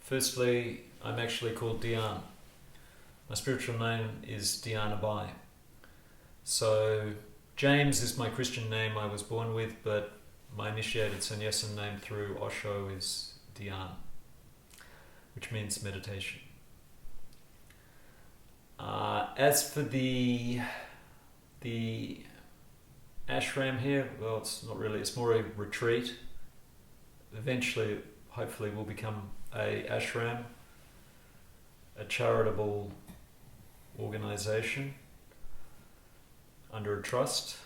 Firstly, I'm actually called Dhyan. My spiritual name is Dhyan Abhay. So, James is my Christian name I was born with, but my initiated sannyasin name through Osho is Dhyan, which means meditation. As for the ashram here, well, it's not really, it's more a retreat. Eventually, hopefully, will become a ashram, a charitable organization under a trust.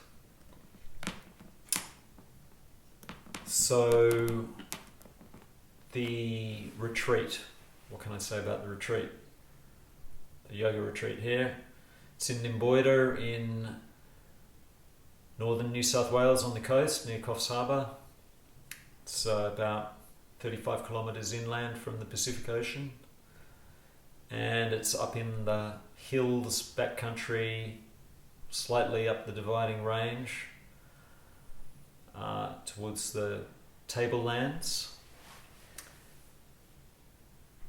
So, the retreat, what can I say about the retreat? The yoga retreat here. It's in Nymboida in northern New South Wales on the coast near Coffs Harbour. It's about 35 kilometres inland from the Pacific Ocean, and it's up in the hills, backcountry, slightly up the dividing range towards the tablelands.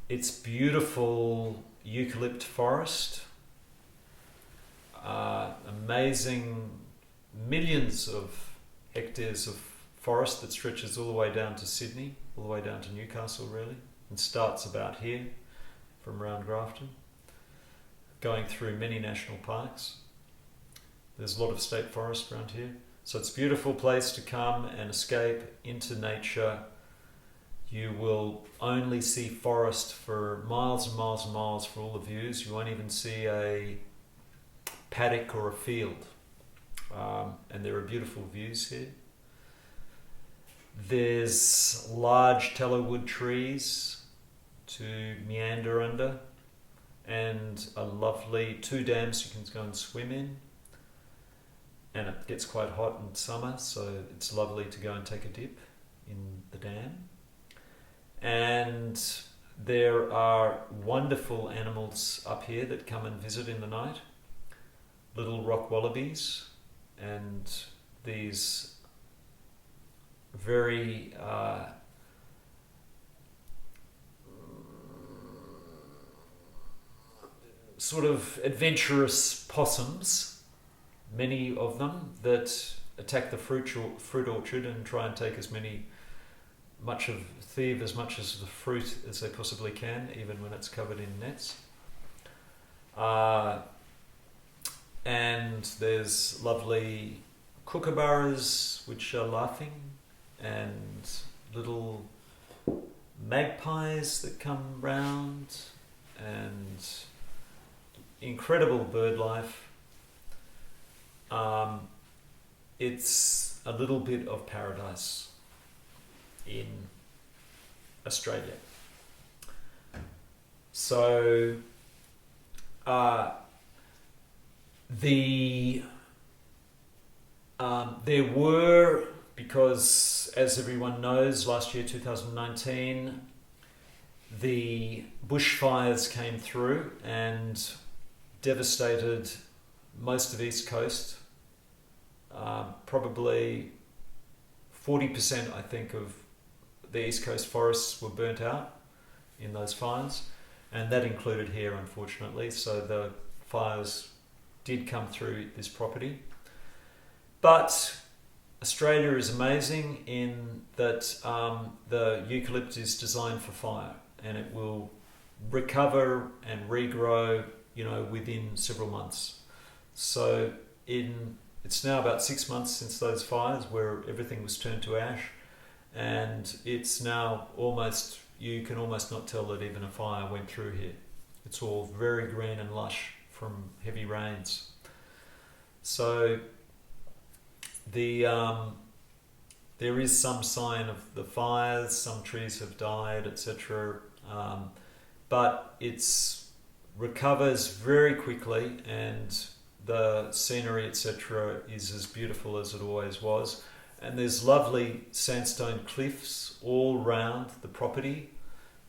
It's beautiful eucalypt forest, amazing millions of hectares of forest that stretches all the way down to Sydney, all the way down to Newcastle really, and starts about here from around Grafton, going through many national parks. There's a lot of state forest around here. So it's a beautiful place to come and escape into nature. You will only see forest for miles and miles and miles for all the views. You won't even see a paddock or a field. And there are beautiful views here. There's large tallow wood trees to meander under, and a lovely 2 dams you can go and swim in. And it gets quite hot in summer, so it's lovely to go and take a dip in the dam. And there are wonderful animals up here that come and visit in the night. Little rock wallabies and these very sort of adventurous possums, many of them, that attack the fruit orchard and try and take thieve as much as the fruit as they possibly can, even when it's covered in nets. And there's lovely kookaburras which are laughing, and little magpies that come round, and incredible bird life. It's a little bit of paradise in Australia. So there were, because as everyone knows, last year 2019 the bushfires came through and devastated most of East Coast. Probably 40% I think of the East Coast forests were burnt out in those fires, and that included here, unfortunately. So the fires did come through this property. But Australia is amazing in that the eucalypt is designed for fire, and it will recover and regrow, within several months. So it's now about 6 months since those fires where everything was turned to ash, and it's now you can almost not tell that even a fire went through here. It's all very green and lush from heavy rains. So there is some sign of the fires, some trees have died, etc. But it's recovers very quickly, and the scenery, etc., is as beautiful as it always was. And there's lovely sandstone cliffs all round the property,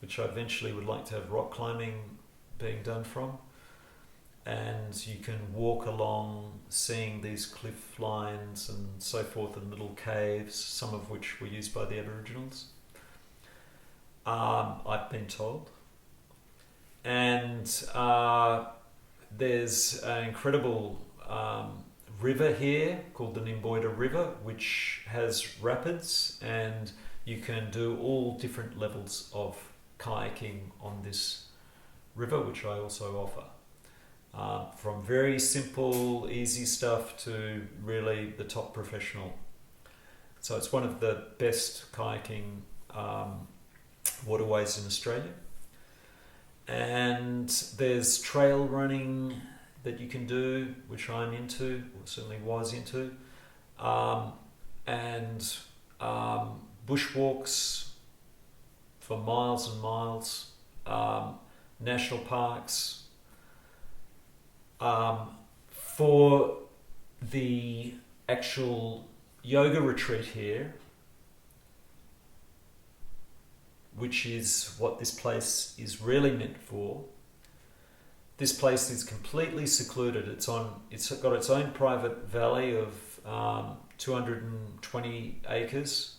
which I eventually would like to have rock climbing being done from. And you can walk along seeing these cliff lines and so forth, and little caves, some of which were used by the Aboriginals. I've been told. And there's an incredible river here called the Nymboida River, which has rapids, and you can do all different levels of kayaking on this river, which I also offer. From very simple, easy stuff to really the top professional. So it's one of the best kayaking waterways in Australia. And there's trail running that you can do, which I'm into, or certainly was into, and bushwalks for miles and miles, national parks. For the actual yoga retreat here, which is what this place is really meant for. This place is completely secluded. It's got its own private valley of 220 acres,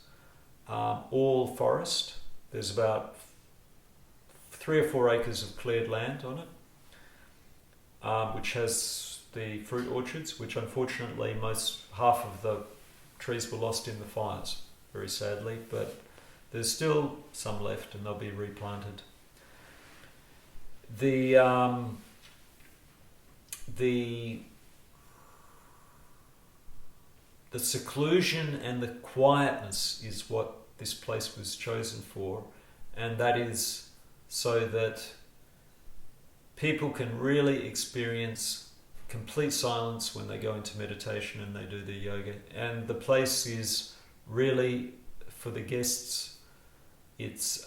all forest. There's about 3 or 4 acres of cleared land on it, which has the fruit orchards, which unfortunately half of the trees were lost in the fires, very sadly, but there's still some left and they'll be replanted. The seclusion and the quietness is what this place was chosen for, and that is so that people can really experience complete silence when they go into meditation and they do their yoga. And the place is really, for the guests, it's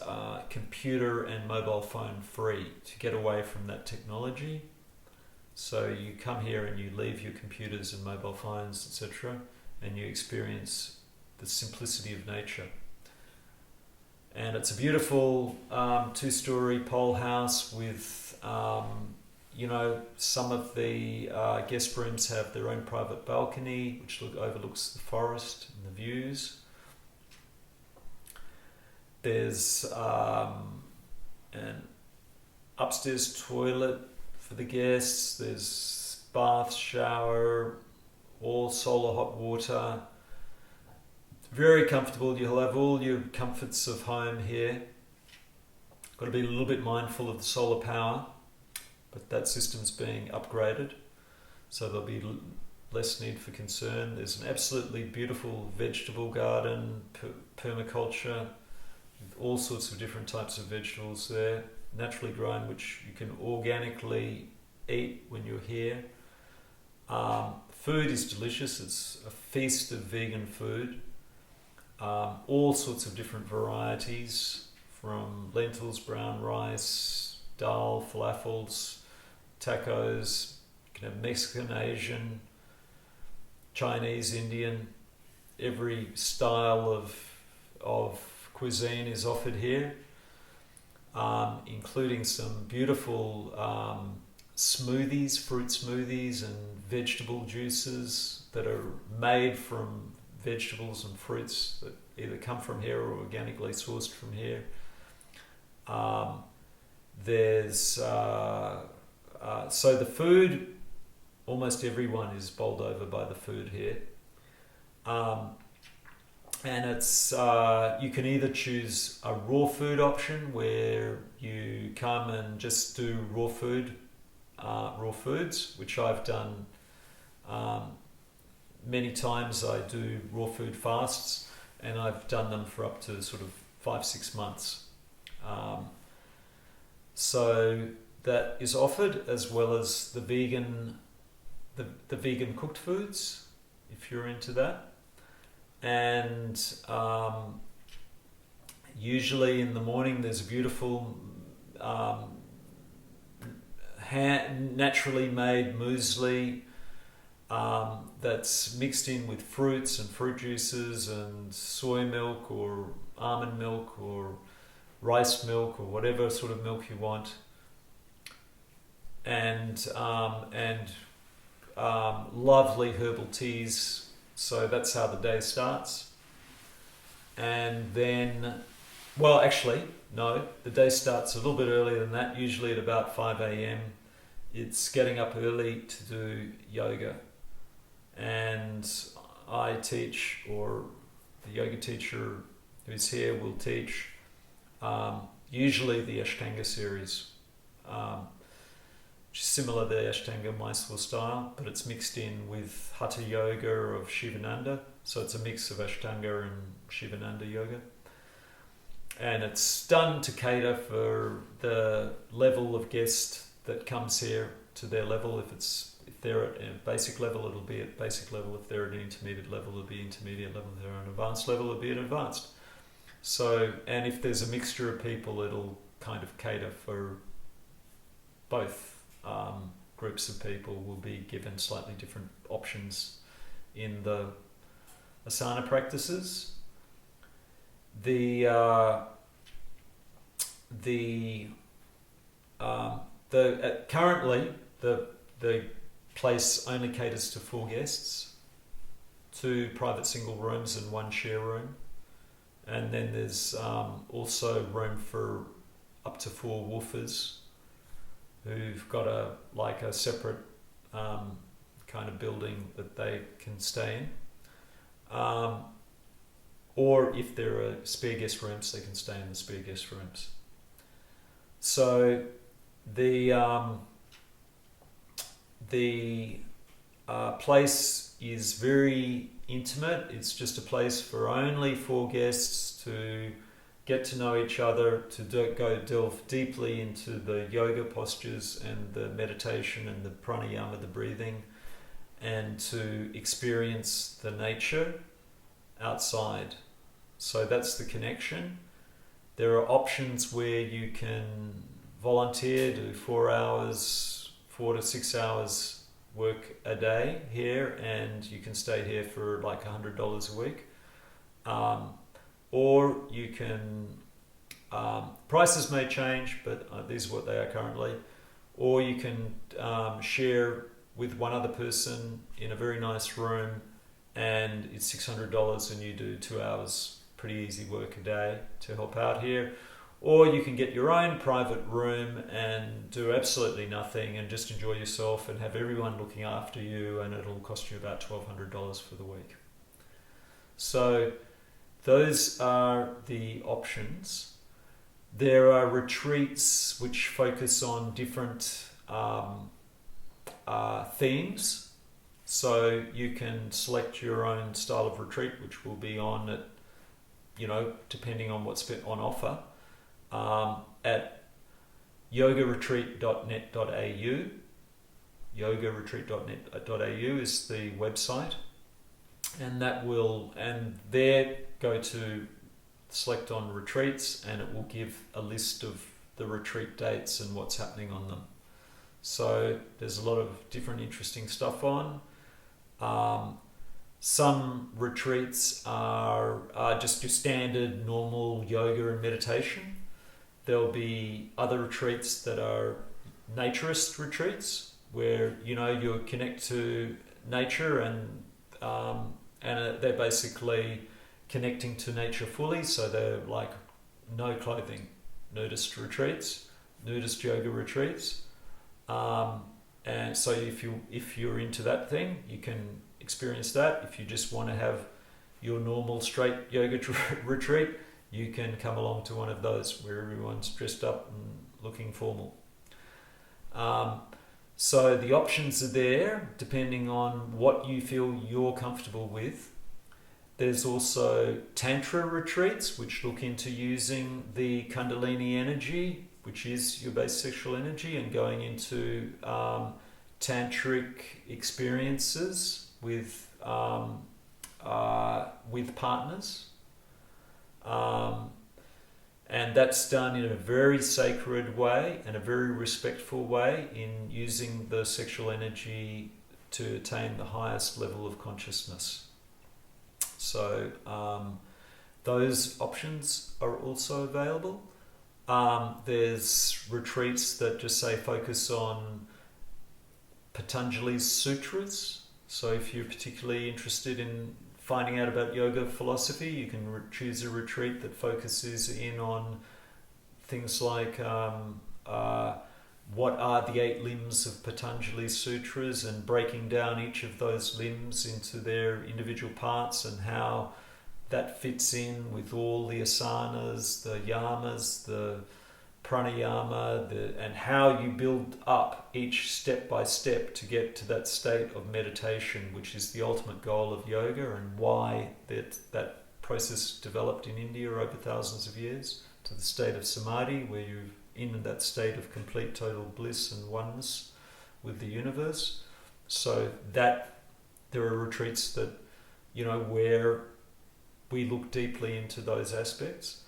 computer and mobile phone free to get away from that technology. So you come here and you leave your computers and mobile phones, etc., and you experience the simplicity of nature. And it's a beautiful 2-story pole house with, some of the guest rooms have their own private balcony, which overlooks the forest and the views. There's an upstairs toilet for the guests. There's bath, shower, all solar hot water. Very comfortable. You'll have all your comforts of home here. Got to be a little bit mindful of the solar power, but that system's being upgraded, so there'll be less need for concern. There's an absolutely beautiful vegetable garden, permaculture, all sorts of different types of vegetables there, naturally grown, which you can organically eat when you're here. Food is delicious. It's a feast of vegan food. All sorts of different varieties, from lentils, brown rice, dal, falafels, tacos. You can have Mexican, Asian, Chinese, Indian. Every style of cuisine is offered here, including some beautiful smoothies, fruit smoothies and vegetable juices that are made from vegetables and fruits that either come from here or organically sourced from here. So the food, almost everyone is bowled over by the food here. And it's you can either choose a raw food option where you come and just do raw foods, which I've done many times. I do raw food fasts, and I've done them for up to sort of 5-6 months. So that is offered, as well as the vegan cooked foods, if you're into that. And usually in the morning there's a beautiful naturally made muesli that's mixed in with fruits and fruit juices and soy milk or almond milk or rice milk or whatever sort of milk you want, and lovely herbal teas. So that's how the day starts. And then, well, actually, No, the day starts a little bit earlier than that, usually at about 5 a.m. It's getting up early to do yoga. And I teach, or the yoga teacher who's here will teach, usually the Ashtanga series, which is similar to the Ashtanga Mysore style, but it's mixed in with Hatha Yoga of Shivananda. So it's a mix of Ashtanga and Shivananda yoga. And it's done to cater for the level of guest that comes here to their level. If they're at a basic level, it'll be at basic level. If they're at an intermediate level, it'll be intermediate level. If they're at an advanced level, it'll be at advanced. So, and if there's a mixture of people, it'll kind of cater for both groups of people. Will be given slightly different options in the asana practices. Currently the place only caters to 4 guests, 2 private single rooms and 1 share room, and then there's also room for up to 4 woofers who've got a separate kind of building that they can stay in. Or if there are spare guest rooms, they can stay in the spare guest rooms. So the place is very intimate. It's just a place for only 4 guests to get to know each other, to go delve deeply into the yoga postures and the meditation and the pranayama, the breathing, and to experience the nature outside. So that's the connection. There are options where you can volunteer, do 4 to 6 hours work a day here, and you can stay here for like $100 a week. Or you can, prices may change, but these are what they are currently. Or you can share with one other person in a very nice room, and it's $600 and you do 2 hours pretty easy work a day to help out here. Or you can get your own private room and do absolutely nothing and just enjoy yourself and have everyone looking after you, and it'll cost you about $1,200 for the week. So those are the options. There are retreats which focus on different themes. So you can select your own style of retreat, which will be on at, depending on what's on offer, at yogaretreat.net.au. yogaretreat.net.au is the website, and there go to select on retreats, and it will give a list of the retreat dates and what's happening on them. So there's a lot of different interesting stuff on. Some retreats are just your standard normal yoga and meditation. There'll be other retreats that are naturist retreats, where you connect to nature and they're basically connecting to nature fully. So they're like no clothing, nudist retreats, nudist yoga retreats. And so if you're into that thing, you can experience that. If you just want to have your normal straight yoga retreat, you can come along to one of those where everyone's dressed up and looking formal. So the options are there depending on what you feel you're comfortable with. There's also Tantra retreats, which look into using the Kundalini energy, which is your base sexual energy, and going into tantric experiences with partners. And that's done in a very sacred way and a very respectful way, in using the sexual energy to attain the highest level of consciousness. So those options are also available. There's retreats that just say focus on Patanjali's sutras. So if you're particularly interested in finding out about yoga philosophy, you can choose a retreat that focuses in on things like what are the 8 limbs of Patanjali's sutras, and breaking down each of those limbs into their individual parts and how that fits in with all the asanas, the yamas, the pranayama, and how you build up each step by step to get to that state of meditation, which is the ultimate goal of yoga, and why that process developed in India over thousands of years to the state of samadhi, where you're in that state of complete total bliss and oneness with the universe. So that there are retreats that, where we look deeply into those aspects.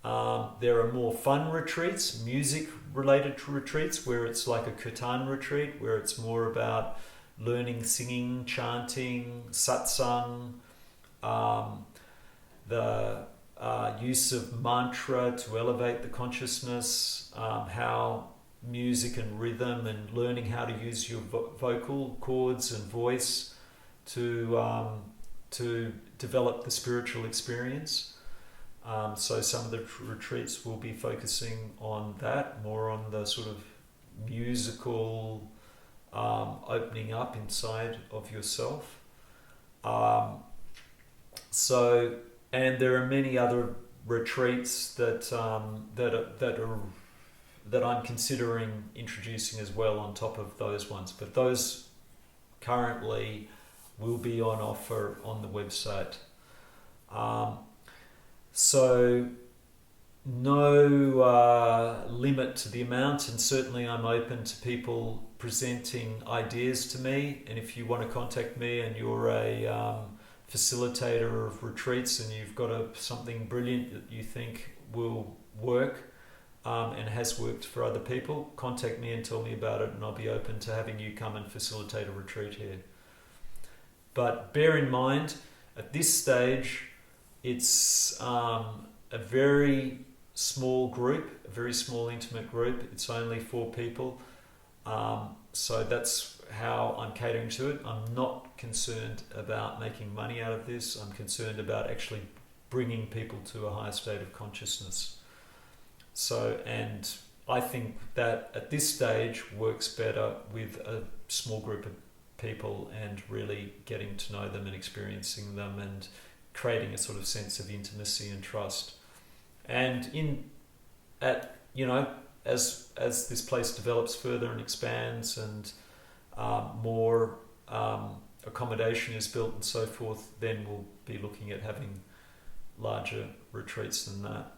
There are more fun retreats, music-related retreats, where it's like a kirtan retreat, where it's more about learning, singing, chanting, satsang, the use of mantra to elevate the consciousness, how music and rhythm, and learning how to use your vocal cords and voice to develop the spiritual experience. So some of the retreats will be focusing on that, more on the sort of musical opening up inside of yourself. And there are many other retreats that I'm considering introducing as well on top of those ones. But those currently will be on offer on the website. So no limit to the amount, and certainly I'm open to people presenting ideas to me. And if you want to contact me and you're a facilitator of retreats and you've got something brilliant that you think will work and has worked for other people, contact me and tell me about it, and I'll be open to having you come and facilitate a retreat here. But bear in mind, at this stage, it's a very small group, a very small intimate group. It's only 4 people. So that's how I'm catering to it. I'm not concerned about making money out of this. I'm concerned about actually bringing people to a higher state of consciousness. So, and I think that at this stage works better with a small group of people and really getting to know them and experiencing them and creating a sort of sense of intimacy and trust. And as this place develops further and expands and more accommodation is built and so forth, then we'll be looking at having larger retreats than that.